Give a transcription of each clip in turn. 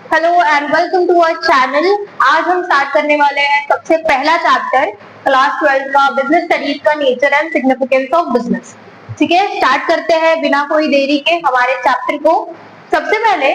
Hello and welcome to our channel. आज हम start करने वाले हैं सबसे पहला चैप्टर क्लास 12 का बिजनेस स्टडीज का nature and significance of business. ठीक है, स्टार्ट करते हैं बिना कोई देरी के हमारे चैप्टर को। सबसे पहले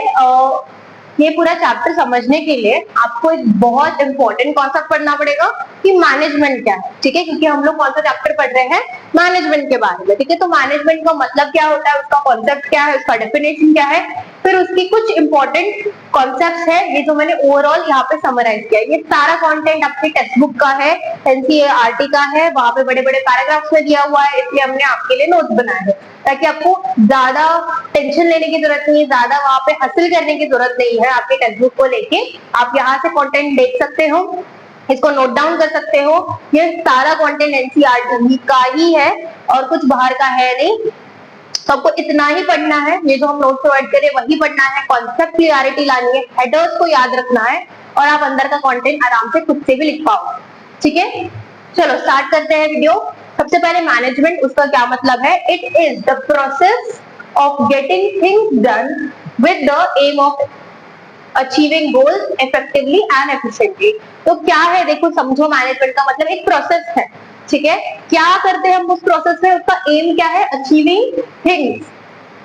ये पूरा चैप्टर समझने के लिए आपको एक बहुत इंपॉर्टेंट कॉन्सेप्ट पढ़ना पड़ेगा कि मैनेजमेंट क्या है। ठीक है, क्योंकि हम लोग कौन सा चैप्टर पढ़ रहे हैं, मैनेजमेंट के बारे में। ठीक है, तो मैनेजमेंट का मतलब क्या होता है, उसका कॉन्सेप्ट क्या है, उसका डेफिनेशन क्या है, फिर उसकी कुछ इंपॉर्टेंट कॉन्सेप्ट्स है, ये जो मैंने ओवरऑल यहाँ पे समराइज किया है। ये सारा कंटेंट आपके टेक्स्ट बुक का है, एनसीईआरटी का है, वहां पे बड़े बड़े पैराग्राफ्स में दिया हुआ है, इसलिए हमने आपके लिए नोट्स बनाए हैं ताकि आपको ज्यादा टेंशन लेने की जरूरत नहीं है, ज्यादा वहां पे हासिल करने की जरूरत नहीं है। आपके टेक्स्ट बुक को लेके आप यहाँ से कंटेंट देख सकते हो, इसको नोट डाउन कर सकते हो। ये सारा कंटेंट एनसीईआरटी का ही है और कुछ बाहर का है नहीं। तो आपको इतना ही पढ़ना है, ये जो हम नोट प्रोवाइड करें वही पढ़ना है, कॉन्सेप्ट क्लियरिटी लानी है, हेडर्स को याद रखना है और आप अंदर का कंटेंट आराम से खुद से भी लिख पाओगे। ठीक है, चलो स्टार्ट करते हैं वीडियो। सबसे पहले मैनेजमेंट, उसका क्या मतलब है? It is the process of getting things done with the aim of achieving goals effectively and efficiently. तो क्या है, देखो समझो, मैनेजमेंट का मतलब एक प्रोसेस है। ठीक है, क्या करते हैं हम उस प्रोसेस में, उसका एम क्या है? Achieving things.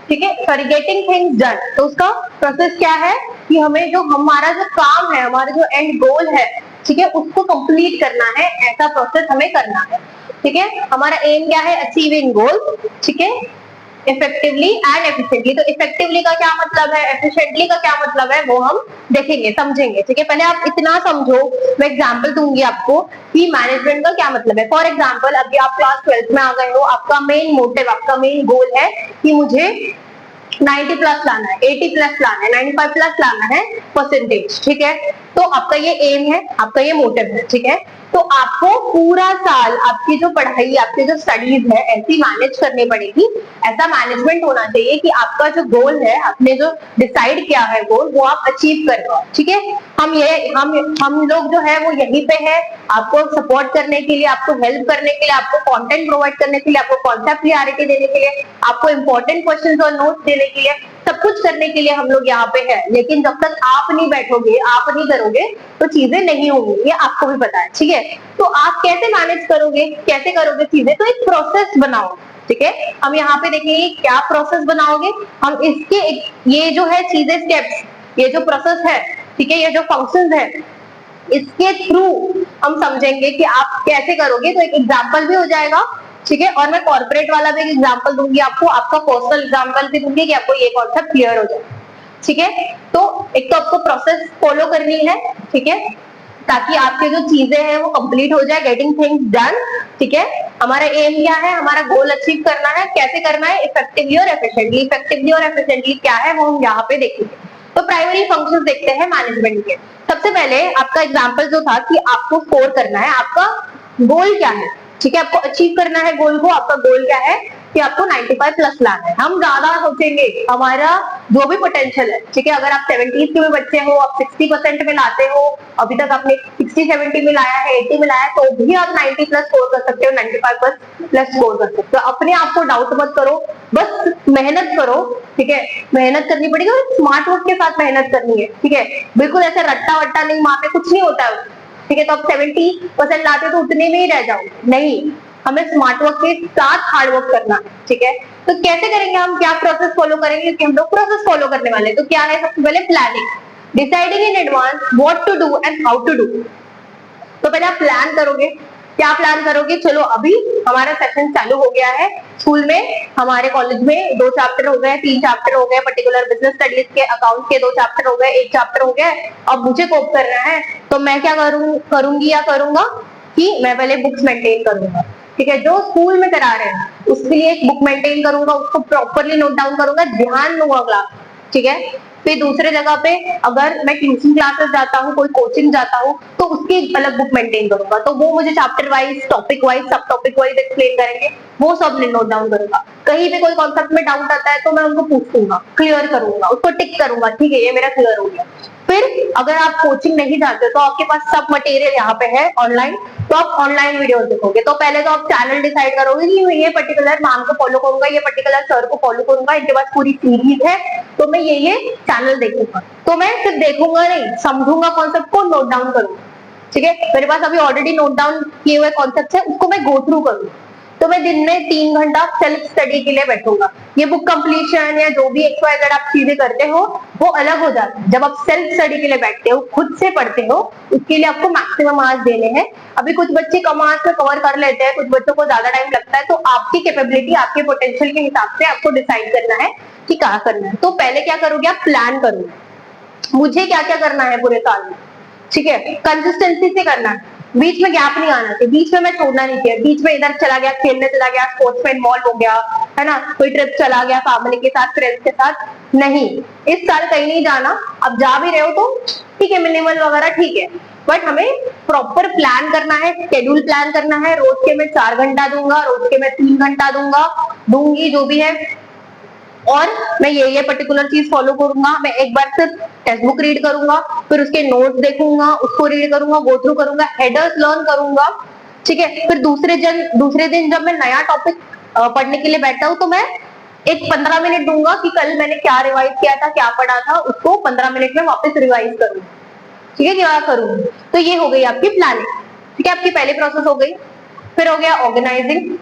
ठीक है, सॉरी, गेटिंग थिंग्स डन। तो उसका प्रोसेस क्या है कि हमें जो हमारा जो काम है, हमारा जो एंड गोल है, ठीक है, उसको कंप्लीट करना है, ऐसा प्रोसेस हमें करना है। ठीक है, हमारा एम क्या है? अचीविंग गोल। ठीक है, इफेक्टिवली एंड एफिशिएंटली। तो इफेक्टिवली का क्या मतलब है, एफिशिएंटली का क्या मतलब है, वो हम देखेंगे, समझेंगे। ठीक है, पहले आप इतना समझो, मैं एग्जांपल दूंगी आपको कि मैनेजमेंट का क्या मतलब है। फॉर एग्जांपल, अभी आप क्लास 12 में आ गए हो, आपका मेन मोटिव, आपका मेन गोल है कि मुझे 90 प्लस लाना है, 80 प्लस लाना है, 95 प्लस लाना है परसेंटेज। ठीक है, तो आपका ये एम है, आपका ये मोटिव है। ठीक है, तो आपको पूरा साल आपकी जो पढ़ाई, आपकी जो स्टडीज है, ऐसी मैनेज करनी पड़ेगी। ऐसा मैनेजमेंट होना चाहिए कि आपका जो गोल है, आपने जो डिसाइड किया है गोल, वो आप अचीव कर पाओ। ठीक है, हम लोग जो है वो यहीं पे है आपको सपोर्ट करने के लिए, आपको हेल्प करने के लिए, आपको कंटेंट प्रोवाइड करने के लिए, आपको कॉन्सेप्ट क्लियरिटी देने के लिए, आपको इंपॉर्टेंट क्वेश्चंस और नोट्स देने के लिए, सब कुछ करने के लिए हम लोग यहाँ पे हैं। लेकिन जब तक आप नहीं बैठोगे, आप नहीं करोगे, तो चीजें नहीं होंगी, ये आपको भी पता है। ठीक है, तो आप कैसे मैनेज करोगे, कैसे करोगे चीजें? तो एक प्रोसेस बनाओ। ठीक है, हम यहाँ पे देखेंगे क्या प्रोसेस बनाओगे हम। इसके ये जो है चीजें, स्टेप्स, ये जो प्रोसेस है, ठीक है, ये जो फंक्शंस है, इसके थ्रू हम समझेंगे कि आप कैसे करोगे। तो एक एग्जाम्पल भी हो जाएगा। ठीक है, और मैं कॉर्पोरेट वाला भी एक एग्जाम्पल दूंगी आपको, आपका पर्सनल एग्जाम्पल भी दूंगी कि आपको ये कॉन्सेप्ट क्लियर हो जाए। ठीक है, तो एक तो आपको प्रोसेस फॉलो करनी है, ठीक है, ताकि आपके जो चीजें हैं वो कंप्लीट हो जाए, गेटिंग थिंग्स डन। ठीक है, हमारा एम क्या है, हमारा गोल अचीव करना है, कैसे करना है? इफेक्टिवली और एफिशिएंटली। इफेक्टिवली और एफिशिएंटली क्या है वो हम यहाँ पे देखेंगे। तो प्राइमरी फंक्शंस देखते हैं मैनेजमेंट के। सबसे पहले आपका एग्जांपल जो था कि आपको स्कोर करना है, आपका गोल क्या है? ठीक है, आपको अचीव करना है गोल को। आपका गोल क्या है कि आपको 95 प्लस लाना है। हम ज्यादा सोचेंगे, हमारा जो भी पोटेंशियल है, ठीक है, अगर आप 70 के भी बच्चे हो, आप 60% में लाते हो, अभी तक आपने 60-70 में लाया है, 80 में लाया है, तो भी आप 90 प्लस स्कोर कर सकते हो, 95 प्लस स्कोर कर सकते हो। अपने आप को डाउट मत करो, बस मेहनत करो। ठीक है, मेहनत करनी पड़ेगी और स्मार्ट वर्क के साथ मेहनत करनी है। ठीक है, बिल्कुल ऐसा रट्टा वट्टा नहीं मारने, कुछ नहीं होता है। ठीक है, तो आप 70% लाते हो तो उतने में ही रह जाओ, नहीं, हमें स्मार्ट वर्क के साथ हार्ड वर्क करना है। ठीक है, तो कैसे करेंगे हम, क्या प्रोसेस फॉलो करेंगे? क्योंकि हम लोग प्रोसेस फॉलो करने वाले हैं। तो क्या है, सबसे पहले planning, deciding in advance what to do and how to do. तो पहले आप प्लान करोगे, क्या प्लान करोगे? चलो अभी हमारा सेशन चालू हो गया है स्कूल में, हमारे कॉलेज में 2 चैप्टर हो गए, 3 चैप्टर हो गए, पर्टिकुलर बिजनेस स्टडीज के, अकाउंट के 2 चैप्टर हो गए, 1 चैप्टर हो गया। अब मुझे कोप करना है, तो मैं क्या करूंगी या करूंगा कि मैं पहले बुक्स मेंटेन करूंगा। ठीक है, जो स्कूल में करा रहे हैं उसके लिए एक बुक मेंटेन करूंगा, उसको प्रॉपरली नोट डाउन करूंगा, ध्यान दूंगा क्लास। ठीक है, फिर दूसरे जगह पे अगर मैं ट्यूशन क्लासेस जाता हूँ, कोई कोचिंग जाता हूँ, तो उसकी एक अलग बुक मेंटेन करूंगा, तो वो मुझे चैप्टर वाइज, टॉपिक वाइज, सब टॉपिक वाइज एक्सप्लेन करेंगे, वो सब नोट डाउन करूंगा। कहीं पे कोई कॉन्सेप्ट में डाउट आता है तो मैं उनको पूछूंगा, क्लियर करूंगा, उसको टिक करूंगा, ठीक है, ये मेरा क्लियर हो गया। फिर अगर आप कोचिंग नहीं जाते तो आपके पास सब मटेरियल यहाँ पे है ऑनलाइन, तो आप ऑनलाइन वीडियो देखोगे। तो पहले तो आप चैनल डिसाइड करोगे कि ये पर्टिकुलर मैम को फॉलो करूंगा, ये पर्टिकुलर सर को फॉलो करूंगा, इनके पास पूरी सीरीज है, तो मैं ये चैनल देखूंगा। तो मैं सिर्फ देखूंगा नहीं, समझूंगा कॉन्सेप्ट को, नोट डाउन करूंगा। ठीक है, मेरे पास अभी ऑलरेडी नोट डाउन किए हुए कॉन्सेप्ट है, उसको मैं गो थ्रू करूंगा। तो मैं दिन में 3 घंटा सेल्फ स्टडी के लिए बैठूंगा। ये बुक कंप्लीशन या जो भी XYZ आप चीजें करते हो वो अलग हो जाता है। जब आप सेल्फ स्टडी के लिए बैठते हो, खुद से पढ़ते हो, उसके लिए आपको मैक्सिमम मार्क्स देने हैं। अभी कुछ बच्चे कम मार्क्स में कवर कर लेते हैं, कुछ बच्चों को ज्यादा टाइम लगता है, तो आपकी कैपेबिलिटी, आपके पोटेंशियल के हिसाब से आपको डिसाइड करना है कि क्या करना है। तो पहले क्या करोगे आप, प्लान करोगे मुझे क्या क्या करना है पूरे साल में। ठीक है, कंसिस्टेंसी से करना है, बीच में गैप नहीं आना चाहिए, बीच में मैं छोड़ना नहीं चाहिए। बीच में इधर चला गया, खेलने चला गया, स्पोर्ट्स में इन्वॉल्व हो गया, है ना, कोई ट्रिप चला गया फैमिली के साथ, फ्रेंड्स के साथ, नहीं, इस साल कहीं नहीं जाना। अब जा भी रहे हो तो ठीक है, मिनिमल वगैरह ठीक है, बट हमें प्रॉपर प्लान करना है, शेड्यूल प्लान करना है। रोज के मैं 4 घंटा दूंगा, रोज के मैं 3 घंटा दूंगी, जो भी है, और मैं ये पर्टिकुलर चीज फॉलो करूंगा। मैं एक बार सिर्फ टेक्स्ट बुक रीड करूंगा, फिर उसके नोट्स देखूंगा, उसको रीड करूंगा, गो थ्रू करूंगा, हेडर्स लर्न करूंगा। ठीक है, फिर दूसरे दिन जब मैं नया टॉपिक पढ़ने के लिए बैठा हूं तो मैं एक 15 मिनट दूंगा कि कल मैंने क्या रिवाइज किया था, क्या पढ़ा था, उसको 15 मिनट में वापस रिवाइज करूंगा। ठीक है, क्या करूँ, तो ये हो गई आपकी प्लानिंग। ठीक है, आपकी पहली प्रोसेस हो गई। फिर हो गया organising,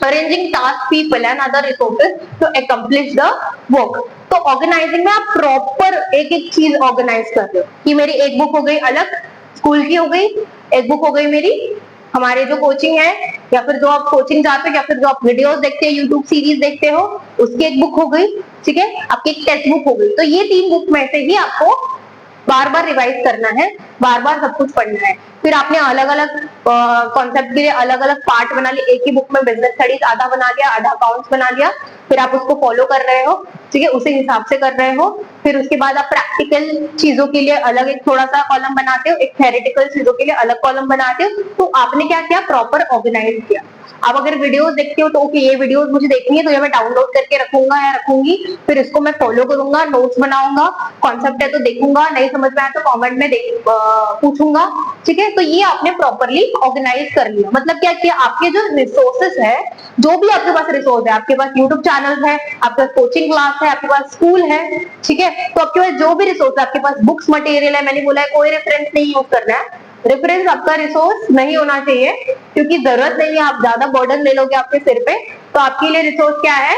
arranging tasks, people and other resources to accomplish the work। तो ऑर्गेनाइजिंग में आप प्रॉपर एक एक चीज ऑर्गेनाइज कर रहे हो कि मेरी एक बुक हो गई अलग, स्कूल की हो गई, एक बुक हो गई मेरी हमारे जो कोचिंग है, या फिर जो आप कोचिंग जाते हो, या फिर जो आप वीडियोस देखते हो, यूट्यूब सीरीज देखते हो, उसकी एक बुक हो गई। ठीक है, आपकी एक टेक्स्ट बुक हो गई। तो ये 3 बुक में से ही आपको बार बार रिवाइज करना है, बार बार सब कुछ पढ़ना है। फिर आपने अलग अलग कॉन्सेप्ट के लिए अलग अलग पार्ट बना लिए। एक ही बुक में बिजनेस स्टडीज आधा बना लिया, आधा अकाउंट्स बना लिया, फिर आप उसको फॉलो कर रहे हो। ठीक है, उसी हिसाब से कर रहे हो। फिर उसके बाद आप प्रैक्टिकल चीजों के लिए अलग एक थोड़ा सा कॉलम बनाते हो, एक थ्योरेटिकल चीजों के लिए अलग कॉलम बनाते हो। तो आपने क्या किया, प्रॉपर ऑर्गेनाइज किया। आप अगर वीडियोस देखते हो तो ओके, ये वीडियोस मुझे देखनी है तो ये मैं डाउनलोड करके रखूंगा या रखूंगी, फिर इसको मैं फॉलो करूंगा, नोट्स बनाऊंगा, कॉन्सेप्ट है तो देखूंगा, नहीं समझ में आया तो कमेंट में पूछूंगा। ठीक है, तो ये आपने प्रॉपरली ऑर्गेनाइज कर लिया। मतलब क्या किया, आपके जो रिसोर्सेस है, जो भी आपके पास रिसोर्स है, आपके पास यूट्यूब चैनल है, आपके पास कोचिंग क्लास है, आपके पास स्कूल है, ठीक है, तो आपके पास जो भी रिसोर्स है, आपके पास बुक्स मटेरियल है। मैंने बोला है कोई रेफरेंस नहीं यूज करना है, रेफरेंस आपका रिसोर्स नहीं होना चाहिए, क्योंकि जरूरत नहीं है, आप ज्यादा बर्डन ले लोगे आपके सिर पे। तो आपके लिए रिसोर्स क्या है,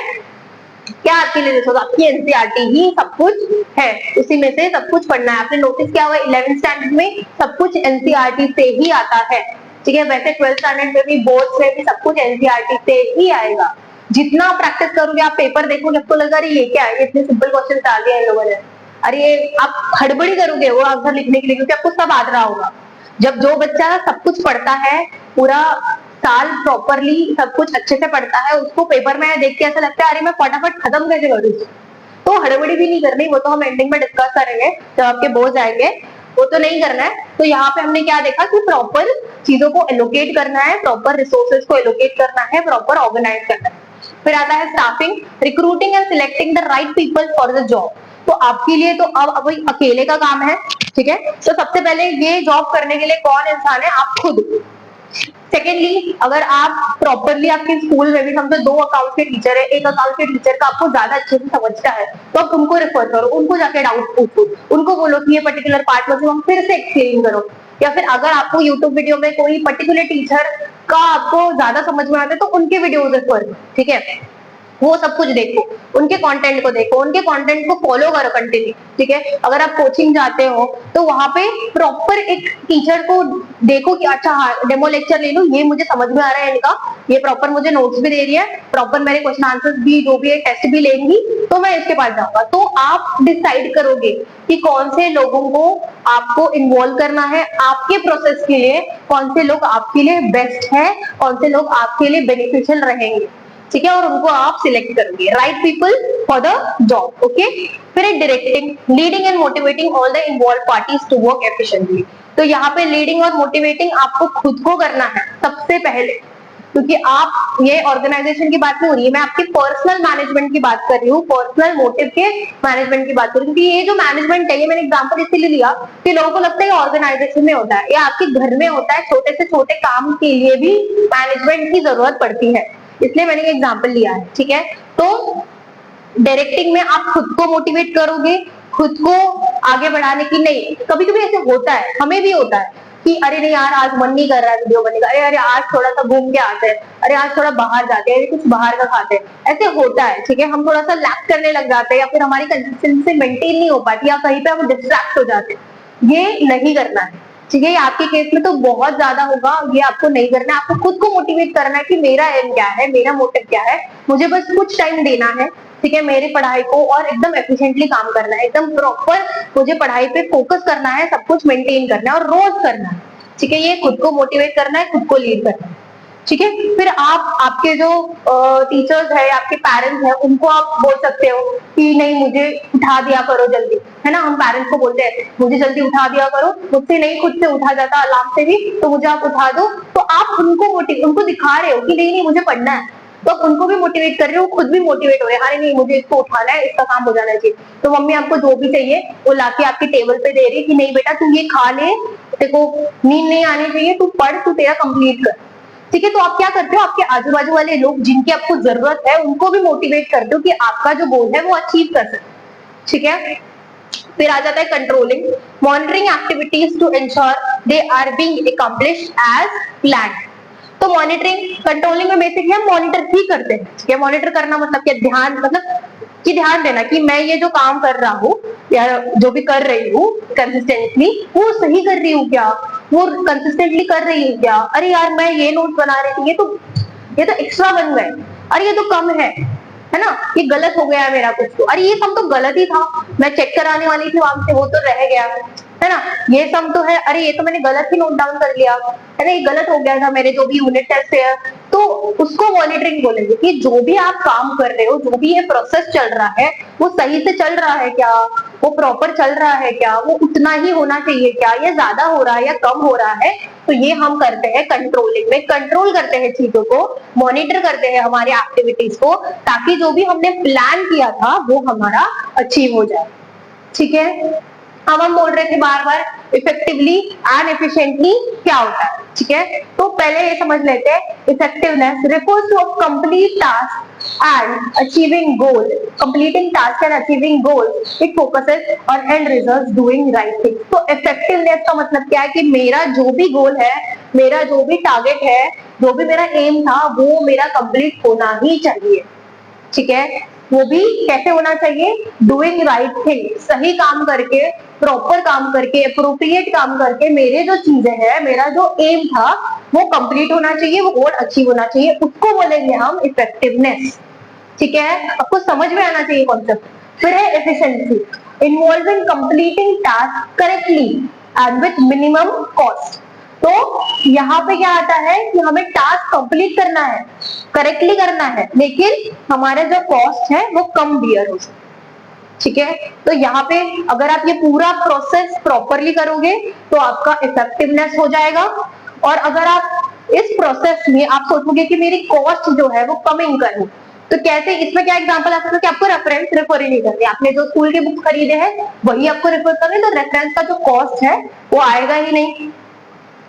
क्या आपके लिए रिसोर्स, आपकी एनसीईआरटी ही सब कुछ है, उसी में से सब कुछ पढ़ना है। आपने नोटिस किया हुआ 11th स्टैंडर्ड में सब कुछ एनसीईआरटी से ही आता है। ठीक है, वैसे 12th स्टैंडर्ड में भी, बोर्ड्स में भी सब कुछ एनसीईआरटी से ही आएगा। जितना प्रैक्टिस करोगे, आप पेपर देखोगे, आपको लगा अरे ये क्या है, इतने सिंपल क्वेश्चन डाल दिया इन लोगों ने, अरे आप हड़बड़ी करोगे वो आंसर लिखने के लिए, क्योंकि आपको सब आ रहा होगा। जब जो बच्चा सब कुछ पढ़ता है, पूरा साल प्रॉपरली सब कुछ अच्छे से पढ़ता है, उसको पेपर में देख के ऐसा लगता है अरे मैं फटाफट खत्म कैसे करूँ। तो हड़बड़ी भी नहीं करनी, वो तो हम एंडिंग में डिस्कस करेंगे जब आपके बोर्ड आएंगे, वो तो नहीं करना है। तो यहाँ पे हमने क्या देखा कि प्रॉपर चीजों को एलोकेट करना है, प्रॉपर रिसोर्सेज को एलोकेट करना है, प्रॉपर ऑर्गेनाइज करना है। फिर आता है staffing, recruiting and selecting the right people for the job. तो आपके लिए तो अब अकेले का काम है। ठीक है, तो सबसे पहले ये जॉब करने के लिए कौन इंसान है, आप खुद। सेकेंडली, अगर आप प्रॉपरली, आपके स्कूल में भी समझो 2 अकाउंट के टीचर है, एक अकाउंट के टीचर का आपको ज्यादा अच्छे से समझता है, तो आप उनको रेफर करो, उनको जाके डाउट पूछो, उनको बोलो कि ये पर्टिकुलर पार्ट मुझे हम फिर से एक्सप्लेन करो। या फिर अगर आपको यूट्यूब वीडियो में कोई पर्टिकुलर टीचर का आपको ज्यादा समझ में आता है तो उनके वीडियोज रेफर करो। ठीक है, वो सब कुछ देखो, उनके कंटेंट को देखो, उनके कंटेंट को फॉलो करो कंटिन्यू। ठीक है, अगर आप कोचिंग जाते हो तो वहां पे प्रॉपर एक टीचर को देखो कि अच्छा हाँ डेमो लेक्चर ले लो, ये मुझे समझ में आ रहा है इनका, ये प्रॉपर मुझे नोट्स भी दे रही है, प्रॉपर मेरे क्वेश्चन आंसर्स भी जो भी है टेस्ट भी लेंगी, तो मैं इसके पास जाऊंगा। तो आप डिसाइड करोगे कि कौन से लोगों को आपको इन्वॉल्व करना है आपके प्रोसेस के लिए, कौन से लोग आपके लिए बेस्ट है, कौन से लोग आपके लिए बेनिफिशियल रहेंगे। ठीक है, और उनको आप सिलेक्ट करोगे, right people for the job. Okay, फिर directing, leading and motivating all the involve parties to work efficiently. तो यहाँ पे लीडिंग और मोटिवेटिंग आपको खुद को करना है सबसे पहले, क्योंकि आप, ये ऑर्गेनाइजेशन की बात नहीं हो रही है, मैं आपकी पर्सनल मैनेजमेंट की बात कर रही हूँ, पर्सनल मोटिव के मैनेजमेंट की बात कर रही हूँ। क्योंकि ये जो मैनेजमेंट है, ये मैंने एग्जांपल इसलिए लिया कि लोगों को लगता है ऑर्गेनाइजेशन में होता है या आपके घर में होता है, छोटे से छोटे काम के लिए भी मैनेजमेंट की जरूरत पड़ती है, इसलिए मैंने ये एग्जांपल लिया है। ठीक है, तो डायरेक्टिंग में आप खुद को मोटिवेट करोगे, खुद को आगे बढ़ाने की नहीं। कभी कभी ऐसे होता है, हमें भी होता है कि अरे नहीं यार आज मन नहीं कर रहा है वीडियो बनने का, अरे अरे आज थोड़ा सा घूम के आते हैं, अरे आज थोड़ा बाहर जाते हैं, कुछ बाहर का खाते हैं, ऐसे होता है। ठीक है, हम थोड़ा सा लैक करने लग जाते हैं या फिर हमारी कंसिस्टेंसी मेंटेन नहीं हो पाती या कहीं पे हम डिस्ट्रैक्ट हो जाते हैं। ये नहीं करना है। ठीक है, आपके केस में तो बहुत ज्यादा होगा, ये आपको नहीं करना है। आपको खुद को मोटिवेट करना है कि मेरा एम क्या है, मेरा मोटिव क्या है, मुझे बस कुछ टाइम देना है। ठीक है, मेरी पढ़ाई को और एकदम एफिशिएंटली काम करना है, एकदम प्रॉपर मुझे पढ़ाई पे फोकस करना है, सब कुछ मेंटेन करना है और रोज करना है। ठीक है, ये खुद को मोटिवेट करना है, खुद को लीड करना है। ठीक है, फिर आप आपके जो टीचर्स है, आपके पेरेंट्स है, उनको आप बोल सकते हो कि नहीं मुझे उठा दिया करो जल्दी, है ना। हम पेरेंट्स को बोलते हैं मुझे जल्दी उठा दिया करो, मुझसे नहीं खुद से उठा जाता अलार्म से भी, तो मुझे आप उठा दो। तो आप उनको दिखा रहे हो कि नहीं नहीं मुझे पढ़ना है, तो आप उनको भी मोटिवेट कर रहे हो, खुद भी मोटिवेट हो रहे हैं, हाँ नहीं मुझे इसको उठाना है, इसका काम हो जाना चाहिए। तो मम्मी आपको जो भी चाहिए वो लाके आपके टेबल पे दे रही है कि नहीं बेटा तू ये खा ले, देखो नींद नहीं आनी चाहिए, तू पढ़, तू तेरा कंप्लीट कर। ठीक है, तो आप क्या करते हो, आपके आजू बाजू वाले लोग जिनकी आपको जरूरत है उनको भी मोटिवेट करते हो कि आपका जो गोल है वो अचीव कर सके। ठीक है, फिर आ जाता है controlling, monitoring activities to ensure they are being accomplished as planned. तो मॉनिटरिंग कंट्रोलिंग में बेसिकली हम मॉनिटर ही करते हैं। ठीक है, मॉनिटर करना मतलब क्या, ध्यान, मतलब कि ध्यान देना कि मैं ये जो काम कर रहा हूँ या जो भी कर रही हूँ कंसिस्टेंटली, वो सही कर रही हूँ क्या, वो कंसिस्टेंटली कर रही हूँ क्या। अरे यार मैं ये नोट बना रही थी, ये तो एक्स्ट्रा बन गए, अरे ये तो कम है ना, ये गलत हो गया है मेरा कुछ, तो अरे ये सम तो गलत ही था, मैं चेक कराने वाली थी वहां से, वो तो रह गया, है ना। ये सम तो है, अरे ये तो मैंने गलत ही नोट डाउन कर लिया, है ना, ये गलत हो गया था मेरे जो भी यूनिट टेस्ट है। तो उसको मॉनिटरिंग बोलेंगे कि जो भी आप काम कर रहे हो, जो भी ये प्रोसेस चल रहा है, वो सही से चल रहा है क्या, वो प्रॉपर चल रहा है क्या, वो उतना ही होना चाहिए क्या, या ज्यादा हो रहा है या कम हो रहा है। तो ये हम करते हैं कंट्रोलिंग में, कंट्रोल करते हैं चीजों को, मॉनिटर करते हैं हमारे एक्टिविटीज को, ताकि जो भी हमने प्लान किया था वो हमारा अचीव हो जाए। ठीक है, अब हम बोल रहे थे बार बार इफेक्टिवली एंड एफिशिएंटली क्या होता है। ठीक है, तो पहले ये समझ लेते हैं, effectiveness refers to a complete task and achieving goal, completing task and achieving goal, it focuses on end results, doing right things। तो effectiveness का मतलब क्या है कि मेरा जो भी गोल है, मेरा जो भी टारगेट है, जो भी मेरा एम था, वो मेरा कंप्लीट होना ही चाहिए। ठीक है, वो भी कैसे होना चाहिए, डूइंग राइट थिंग, सही काम करके, प्रॉपर काम करके, अप्रोप्रिएट काम करके, मेरे जो चीजें हैं, मेरा जो एम था वो कंप्लीट होना चाहिए, वो गोल अचीव होना चाहिए, उसको बोलेंगे हम इफेक्टिवनेस। ठीक है, आपको समझ में आना चाहिए कॉन्सेप्ट। फिर है efficiency, involving completing task correctly and with minimum cost. तो यहाँ पे क्या आता है कि हमें टास्क कंप्लीट करना है, करेक्टली करना है, लेकिन हमारे जो कॉस्ट है वो कम बियर हो सके। ठीक है, तो यहाँ पे अगर आप ये पूरा प्रोसेस प्रॉपरली करोगे तो आपका इफेक्टिवनेस हो जाएगा। और अगर आप इस प्रोसेस में आप सोचोगे कि मेरी कॉस्ट जो है वो कम इनकम है, तो कैसे, इसमें क्या एग्जांपल आ सकता है कि आपको रेफरेंस रेफर ही नहीं करनी, आपने जो स्कूल के बुक खरीदे हैं वही आपको रेफर करने, तो रेफरेंस का जो कॉस्ट है वो आएगा ही नहीं।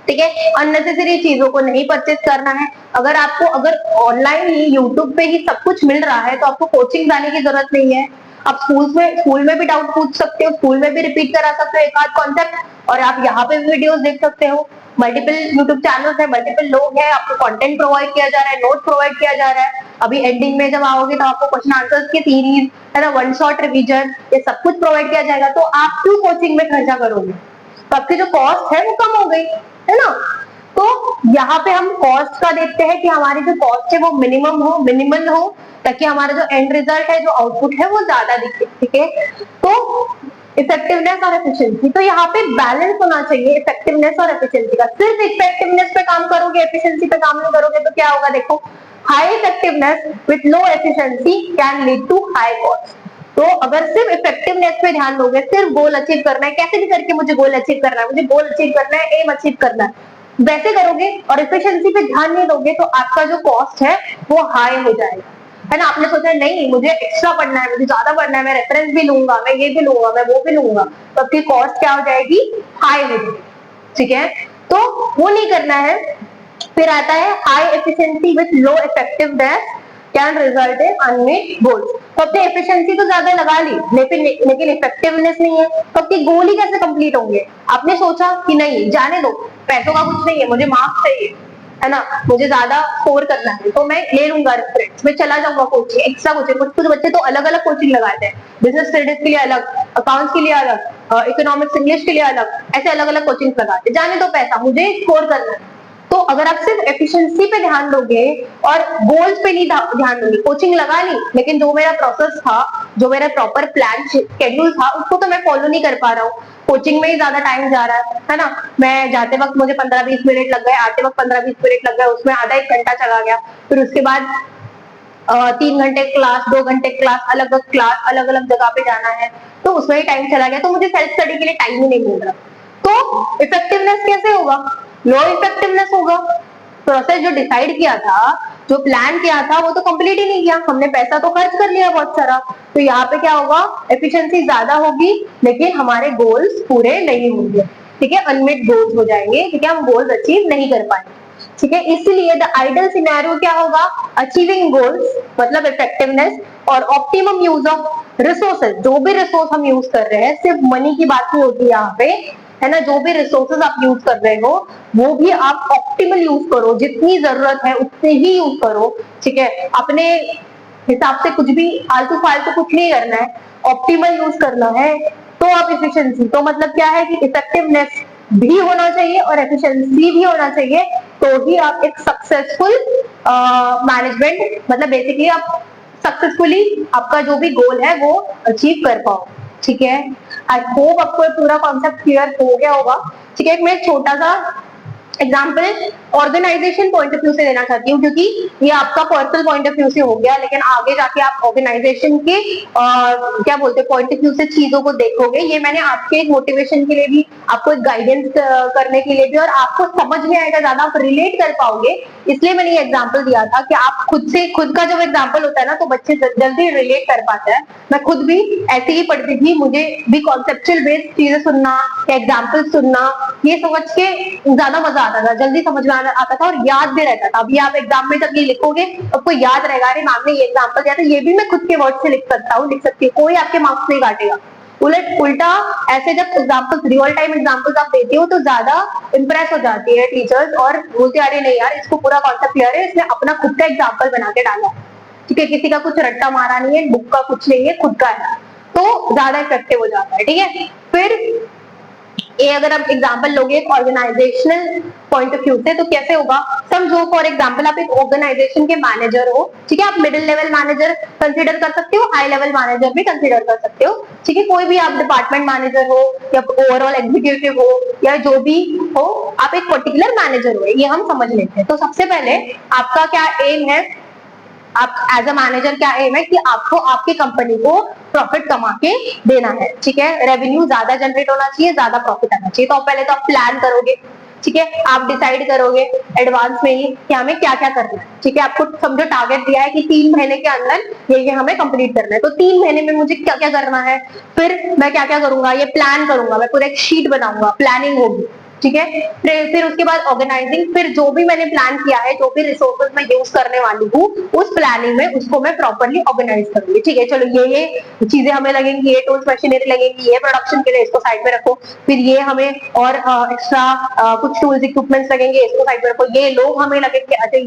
ठीक है, अननेसेसरी चीजों को नहीं परचेज करना है। अगर ऑनलाइन ही यूट्यूब पे ही सब कुछ मिल रहा है तो आपको कोचिंग जाने की जरूरत नहीं है। आप स्कूल में भी डाउट पूछ सकते हो, स्कूल में भी रिपीट करा सकते हो एक आध कॉन्सेप्ट, और आप यहाँ पे भी वीडियोस देख सकते हो। मल्टीपल यूट्यूब चैनल्स है, मल्टीपल लोग हैं, आपको कंटेंट प्रोवाइड किया जा रहा है, नोट प्रोवाइड किया जा रहा है। अभी एंडिंग में जब आओगे तो आपको क्वेश्चन आंसर्स की सीरीज, है ना, वन शॉट रिवीजन, ये सब कुछ प्रोवाइड किया जाएगा। तो आप क्यों कोचिंग में खर्चा करोगे, तो आपकी जो कॉस्ट है वो कम हो गई, है ना। तो यहाँ पे हम कॉस्ट का देखते हैं कि हमारी जो कॉस्ट है वो मिनिमम हो, मिनिमल हो, ताकि हमारा जो एंड रिजल्ट है, जो आउटपुट है वो ज्यादा दिखे। ठीक है, तो इफेक्टिवनेस और एफिशिएंसी, तो यहाँ पे बैलेंस होना चाहिए इफेक्टिवनेस और एफिशिएंसी का। सिर्फ इफेक्टिवनेस पे काम करोगे, एफिशिएंसी पे काम नहीं करोगे तो क्या होगा, देखो, high effectiveness with low efficiency can lead to high cost. तो अगर सिर्फ इफेक्टिवनेस पे ध्यान दोगे, सिर्फ गोल अचीव करना है, कैसे भी करके मुझे गोल अचीव करना है, मुझे गोल अचीव करना है, एम अचीव करना है, वैसे करोगे और एफिशिएंसी पे ध्यान नहीं दोगे तो आपका जो कॉस्ट है वो हाई हो जाएगा, है ना। आपने सोचा नहीं मुझे एक्स्ट्रा पढ़ना है, मुझे ज्यादा पढ़ना है, मैं रेफरेंस भी लूंगा, मैं ये भी लूंगा, मैं वो भी लूंगा, तो आपकी कॉस्ट क्या हो जाएगी, हाई हो जाएगी। ठीक है, तो वो नहीं करना है। फिर आता है high efficiency with low effectiveness, can result in unmet goals. तो अपनी एफिशिएंसी तो ज्यादा लगा ली, लेकिन इफेक्टिवनेस नहीं है, तो आपके गोल ही कैसे कंप्लीट होंगे? आपने सोचा कि नहीं जाने दो, पैसों का कुछ नहीं है, मुझे मार्क्स चाहिए, है ना, मुझे ज्यादा स्कोर करना है, तो मैं ले लूंगा रेफरेंस, मैं चला जाऊंगा कोचिंग, एक्स्ट्रा कोचिंग। कुछ कुछ बच्चे तो अलग अलग कोचिंग लगाते हैं, बिजनेस स्टडीज के लिए अलग, अकाउंट्स के लिए अलग, इकोनॉमिक्स इंग्लिश के लिए अलग, ऐसे अलग अलग कोचिंग लगाते हैं। जाने दो, पैसा मुझे स्कोर करना है। तो अगर आप सिर्फ एफिशिएंसी पे ध्यान दोगे और गोल्स पे नहीं ध्यान दोगे, कोचिंग लगा ली लेकिन जो मेरा प्रोसेस था, जो मेरा प्रॉपर प्लान शेड्यूल था, उसको तो मैं फॉलो नहीं कर पा रहा हूँ, कोचिंग में ही ज्यादा टाइम जा रहा है ना। मैं जाते वक्त मुझे 15-20 मिनट लग गए, आते वक्त 15-20 मिनट लग गए, उसमें आधा 1 घंटा चला गया, फिर उसके बाद 3 घंटे क्लास, 2 घंटे क्लास, अलग अलग क्लास, अलग अलग जगह पे जाना है, तो उसमें ही टाइम चला गया, तो मुझे सेल्फ स्टडी के लिए टाइम ही नहीं मिल रहा। तो इफेक्टिवनेस कैसे होगा? लो इफेक्टिवनेस होगा। प्रोसेस जो डिसाइड किया था, जो प्लान किया था, वो तो कंप्लीट ही नहीं किया हमने, पैसा तो खर्च कर लिया बहुत सारा। तो यहाँ पे क्या होगा? एफिशिएंसी ज्यादा होगी लेकिन हमारे गोल्स पूरे नहीं होंगे, ठीक है, अनमेट गोल्स हो जाएंगे, ठीक है, हम गोल्स अचीव नहीं कर पाएंगे, ठीक है। इसलिए द आइडियल सिनेरियो क्या होगा? अचीविंग गोल्स मतलब इफेक्टिवनेस और ऑप्टिमम यूज ऑफ रिसोर्सेज। जो भी रिसोर्स हम यूज कर रहे हैं, सिर्फ मनी की बात नहीं होती यहाँ पे, है ना, जो भी रिसोर्सेज आप यूज कर रहे हो वो भी आप ऑप्टिमल यूज करो, जितनी जरूरत है उतने ही यूज करो, ठीक है। अपने हिसाब से कुछ भी आलतू फालतू कुछ नहीं करना है, ऑप्टिमल यूज करना है। तो आप एफिशिएंसी, तो मतलब क्या है कि इफेक्टिवनेस भी होना चाहिए और एफिशिएंसी भी होना चाहिए, तो ही आप एक सक्सेसफुल मैनेजमेंट, मतलब बेसिकली आप सक्सेसफुली आपका जो भी गोल है वो अचीव कर पाओ, ठीक है। आई होप आपको पूरा कॉन्सेप्ट क्लियर हो गया होगा, ठीक है। मैं एक छोटा सा example organisation point of view से देना चाहती हूँ, क्योंकि ये आपका पर्सनल पॉइंट ऑफ व्यू से हो गया, लेकिन आगे जाके आप ऑर्गेनाइजेशन के क्या बोलते हैं पॉइंट ऑफ व्यू से चीजों को देखोगे। ये मैंने आपके मोटिवेशन के लिए भी, आपको एक गाइडेंस करने के लिए भी, और आपको समझ में आएगा ज्यादा, आप रिलेट कर पाओगे, इसलिए मैंने ये एग्जाम्पल दिया था कि आप खुद से, खुद का जब एग्जाम्पल होता है ना तो बच्चे जल्दी रिलेट कर पाते हैं। मैं खुद भी ऐसे ही पढ़ती थी, मुझे भी कॉन्सेप्चुअल बेस्ड चीजें सुनना, एग्जाम्पल सुनना, ये समझ के ज्यादा मजा आता था, जल्दी समझ में आता था और याद भी रहता था। अभी आप एग्जाम में जब ये लिखोगे आपको याद रहेगा, अरे मैम ने ये एग्जाम्पल दिया था, ये भी मैं खुद के वर्ड से लिख सकता हूँ, लिख सकती हूँ, कोई आपके मार्क्स नहीं काटेगा। उल्टा ऐसे जब एग्जाम्पल्स, रियल टाइम एग्जाम्पल्स आप देते हो तो ज्यादा इंप्रेस हो जाती है टीचर्स और बोलते अरे नहीं यार, इसको पूरा कॉन्सेप्ट क्लियर है, इसने अपना खुद का एग्जाम्पल बना के डाला, ठीक है, किसी का कुछ रट्टा मारा नहीं है, बुक का कुछ नहीं है, खुद का है, तो ज्यादा इफेक्टिव हो जाता है, ठीक है। फिर ये अगर आप एग्जाम्पल लोगे ऑर्गेनाइजेशनल पॉइंट ऑफ व्यू से तो कैसे होगा? समझो फॉर एग्जाम्पल आप एक ऑर्गेनाइजेशन के मैनेजर हो, ठीक है, आप मिडिल लेवल मैनेजर कंसीडर कर सकते हो, हाई लेवल मैनेजर भी कंसीडर कर सकते हो, ठीक है, कोई भी आप डिपार्टमेंट मैनेजर हो या ओवरऑल एग्जीक्यूटिव हो या जो भी हो, आप एक पर्टिकुलर मैनेजर हो, ये हम समझ लेते हैं। तो सबसे पहले आपका क्या एम है, आप एज अ मैनेजर क्या एम है कि आपको आपकी कंपनी को प्रॉफिट कमा के देना है, ठीक है, रेवेन्यू ज्यादा जनरेट होना चाहिए, ज्यादा प्रॉफिट आना चाहिए। तो पहले तो आप प्लान करोगे, ठीक है, आप डिसाइड करोगे एडवांस में ही कि हमें क्या क्या करना है, ठीक है। आपको समझो टारगेट दिया है कि 3 महीने के अंदर ये हमें कंप्लीट करना है, तो 3 महीने में मुझे क्या क्या करना है, फिर मैं क्या क्या करूंगा, ये प्लान करूंगा, मैं पूरा एक शीट बनाऊंगा, प्लानिंग होगी, ठीक है। फिर उसके बाद ऑर्गेनाइजिंग, फिर जो भी मैंने प्लान किया है, जो भी रिसोर्सेज मैं यूज करने वाली हूँ उस प्लानिंग में उसको मैं प्रॉपर्ली ऑर्गेनाइज करूंगी, ठीक है। चलो ये चीजें हमें लगेंगी, ये टूल्स मशीनरी लगेंगी, ये प्रोडक्शन के लिए इसको साइड में रखो, फिर ये हमें और एक्स्ट्रा कुछ टूल्स इक्विपमेंट्स लगेंगे, इसको साइड में रखो, ये लोग हमें लगेंगे, अच्छा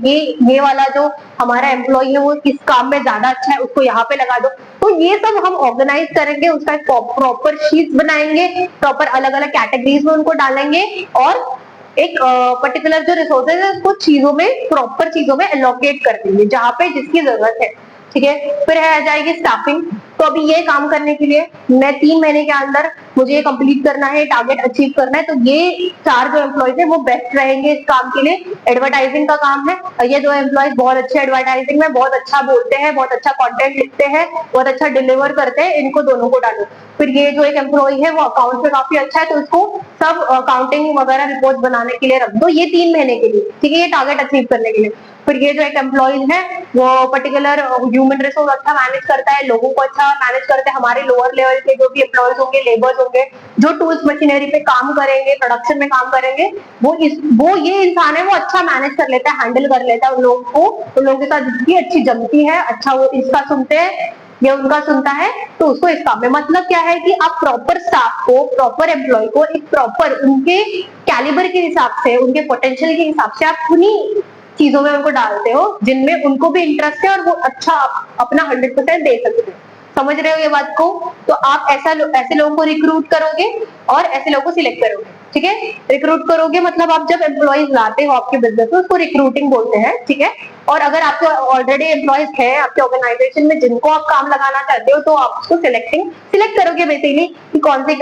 ये वाला जो हमारा एम्प्लॉय है वो किस काम में ज्यादा अच्छा है उसको यहाँ पे लगा दो। तो ये सब हम ऑर्गेनाइज करेंगे, उसका प्रॉपर शीट बनाएंगे, प्रॉपर अलग अलग कैटेगरीज में उनको डालेंगे और एक पर्टिकुलर जो रिसोर्सेज है उसको चीजों में, प्रॉपर चीजों में एलोकेट कर देंगे जहां पे जिसकी जरूरत है, ठीक है। फिर आ जाएगी स्टाफिंग। तो अभी ये काम करने के लिए मैं 3 महीने के अंदर मुझे ये कंप्लीट करना है, टारगेट अचीव करना है, तो ये 4 जो एम्प्लॉयज है वो बेस्ट रहेंगे इस काम के लिए। एडवर्टाइजिंग का काम है, ये 2 एम्प्लॉयज बहुत अच्छे एडवर्टाइजिंग में, बहुत अच्छा बोलते हैं, बहुत अच्छा कंटेंट लिखते हैं, बहुत अच्छा डिलीवर करते हैं, इनको दोनों को डालो। फिर ये जो एक एम्प्लॉय है वो अकाउंट में काफी अच्छा है, तो इसको सब अकाउंटिंग वगैरह रिपोर्ट बनाने के लिए रख दो, ये 3 महीने के लिए, ठीक है, ये टारगेट अचीव करने के लिए। फिर ये जो एक एम्प्लॉइज है वो पर्टिकुलर ह्यूमन रिसोर्स अच्छा मैनेज करता है, लोगों को अच्छा मैनेज करते हैं, हमारे लोअर लेवल के जो भी एम्प्लॉइज होंगे, लेबर्स होंगे, जो टूल्स मशीनरी पे काम करेंगे, प्रोडक्शन में काम करेंगे, वो ये इंसान है वो अच्छा मैनेज कर लेता है, हैंडल कर लेता है उन लोगों को, उन लोगों के साथ जितनी अच्छी जमती है, अच्छा वो इसका सुनते हैं, ये उनका सुनता है, तो उसको इस काम में मतलब क्या है कि आप प्रॉपर स्टाफ को, प्रॉपर एम्प्लॉय को एक प्रॉपर उनके कैलिबर के हिसाब से, उनके पोटेंशियल के हिसाब से आप उन्हीं चीजों में उनको डालते हो जिनमें उनको भी इंटरेस्ट है और वो अच्छा अपना 100% दे सकते हो। समझ रहे हो ये बात को? तो आप ऐसे लोगों को रिक्रूट करोगे और ऐसे लोगों को सिलेक्ट करोगे, ठीक है? रिक्रूट करोगे मतलब आप जब एम्प्लॉइज लाते हो आपके बिजनेस में उसको रिक्रूटिंग बोलते हैं, ठीक है? और अगर आपके ऑलरेडी एम्प्लॉइज हैं आपके ऑर्गेनाइजेशन में जिनको आप काम लगाना चाहते हो तो आप उसको सिलेक्ट करोगे बेसिकली कि कौन पे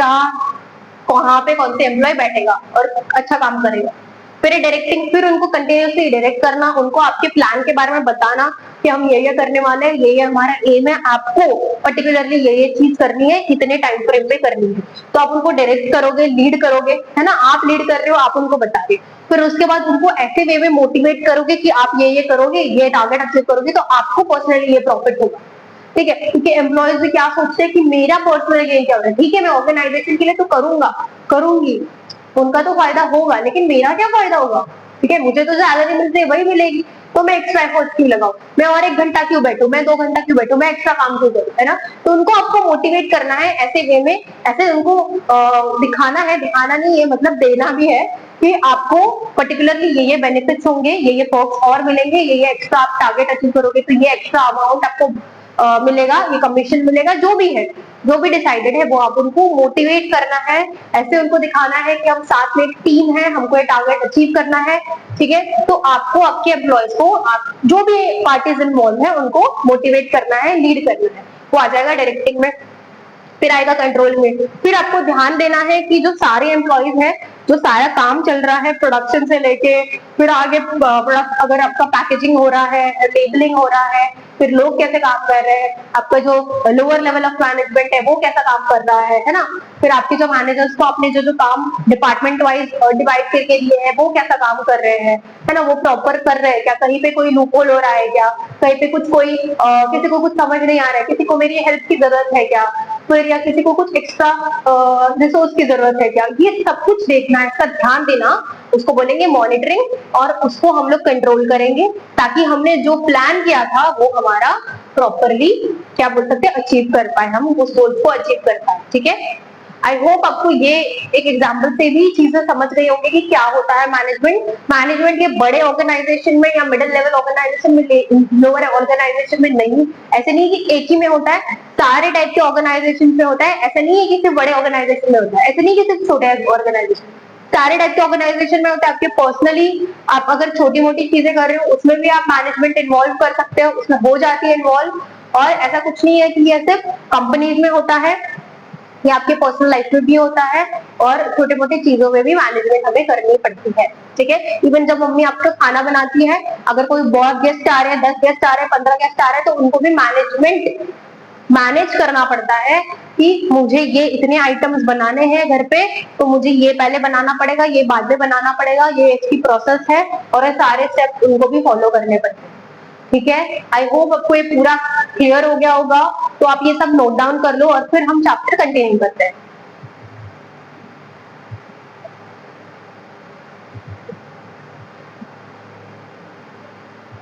कौन से एम्प्लॉय बैठेगा और अच्छा काम करेगा। फिर उनको कंटिन्यूसली डायरेक्ट करना, उनको आपके प्लान के बारे में बताना कि हम ये करने वाले हैं, ये हमारा एम है, आपको पर्टिकुलरली ये चीज करनी है, इतने टाइम फ्रेम में करनी है। तो आप उनको डायरेक्ट करोगे, लीड करोगे, है ना? आप लीड कर रहे हो, आप उनको बता रहे हो। फिर उसके बाद उनको ऐसे वे में मोटिवेट करोगे कि आप ये करोगे, ये टारगेट अचीव करोगे तो आपको पर्सनली ये प्रॉफिट होगा, ठीक है? क्योंकि एम्प्लॉयज भी क्या सोचते हैं कि मेरा पर्सनल गेन क्या होगा, ठीक है मैं ऑर्गेनाइजेशन के लिए तो करूंगी, उनका तो फायदा होगा लेकिन मेरा क्या फायदा होगा, ठीक है? मुझे तो सैलरी मिलती है वही मिलेगी, तो मैं एक्स्ट्रा एफर्ट क्यों लगाऊं, मैं और 1 घंटा क्यों बैठूं, मैं 2 घंटा क्यों बैठूं, मैं एक्स्ट्रा काम क्यों करूं, है ना? तो उनको आपको मोटिवेट करना है ऐसे वे में, ऐसे उनको दिखाना नहीं है, मतलब देना भी है कि आपको पर्टिकुलरली ये बेनिफिट्स होंगे, ये पर्क्स और मिलेंगे, ये एक्स्ट्रा आप टारगेट अचीव करोगे तो ये एक्स्ट्रा अमाउंट आपको मिलेगा, ये कमीशन मिलेगा, जो भी डिसाइडेड है वो आप उनको मोटिवेट करना है, ऐसे उनको दिखाना है कि हम साथ में एक टीम है, हमको ये टारगेट अचीव करना है, ठीक है? तो आपको आपके एम्प्लॉयज को जो भी पार्टीज इन्वॉल्व है उनको मोटिवेट करना है, लीड करना है, वो आ जाएगा डायरेक्टिंग में। फिर आएगा कंट्रोल में। फिर आपको ध्यान देना है कि जो सारे एम्प्लॉइज हैं, जो सारा काम चल रहा है प्रोडक्शन से लेके फिर आगे प्रोडक्ट, अगर आपका पैकेजिंग हो रहा है, लेबलिंग हो रहा है, फिर लोग कैसे काम कर रहे हैं, आपका जो लोअर लेवल ऑफ मैनेजमेंट है वो कैसा काम कर रहा है ना? फिर आपके जो मैनेजर्स को आपने जो काम डिपार्टमेंट वाइज डिवाइड करके दिए हैं वो कैसा काम कर रहे हैं, है ना? वो प्रॉपर कर रहे हैं क्या, कहीं पे कोई लूपहोल हो रहा है क्या, कहीं पे किसी को कुछ समझ नहीं आ रहा है, किसी को मेरी हेल्प की जरूरत है क्या, फिर या किसी को कुछ एक्स्ट्रा रिसोर्स की जरूरत है क्या, ये सब कुछ देखना है, इसका ध्यान देना, उसको बोलेंगे मॉनिटरिंग, और उसको हम लोग कंट्रोल करेंगे ताकि हमने जो प्लान किया था वो हमारा प्रॉपरली क्या बोल सकते हैं अचीव कर पाए, हम उस गोल को अचीव कर पाए, ठीक है? आई होप आपको ये एक एग्जाम्पल से भी चीजें समझ गई होंगी कि क्या होता है मैनेजमेंट ये बड़े ऑर्गेनाइजेशन में या मिडिल लेवल ऑर्गेनाइजेशन में, लोअर ऑर्गेनाइजेशन में नहीं, ऐसे नहीं कि एक ही में होता है, सारे टाइप के ऑर्गेनाइजेशन में होता है, ऐसा नहीं है कि सिर्फ बड़े ऑर्गेनाइजेशन में होता है, ऐसे नहीं कि सिर्फ छोटे ऑर्गेनाइजेशन, सारे टाइप के ऑर्गेनाइजेशन में होता है। आपके पर्सनली आप अगर छोटी मोटी चीजें कर रहे हो उसमें भी आप मैनेजमेंट इन्वॉल्व कर सकते हो, उसमें हो जाती है इन्वॉल्व, और ऐसा कुछ नहीं है कि ये सिर्फ कंपनीज में होता है, ये आपके पर्सनल लाइफ में भी होता है, और छोटे मोटे चीजों में भी मैनेजमेंट हमें करनी पड़ती है, ठीक है? इवन जब मम्मी आपका खाना बनाती है, अगर कोई बहुत गेस्ट आ रहे हैं, 10 गेस्ट आ रहे हैं, 15 गेस्ट आ रहे हैं, तो उनको भी मैनेज करना पड़ता है कि मुझे ये इतने आइटम्स बनाने हैं घर पे, तो मुझे ये पहले बनाना पड़ेगा, ये बाद में बनाना पड़ेगा, ये इसकी प्रोसेस है, और ये सारे स्टेप्स उनको भी फॉलो करने पड़ते हैं, ठीक है? आई होप आपको ये पूरा क्लियर हो गया होगा, तो आप ये सब नोट डाउन कर लो और फिर हम चैप्टर कंटिन्यू करते हैं।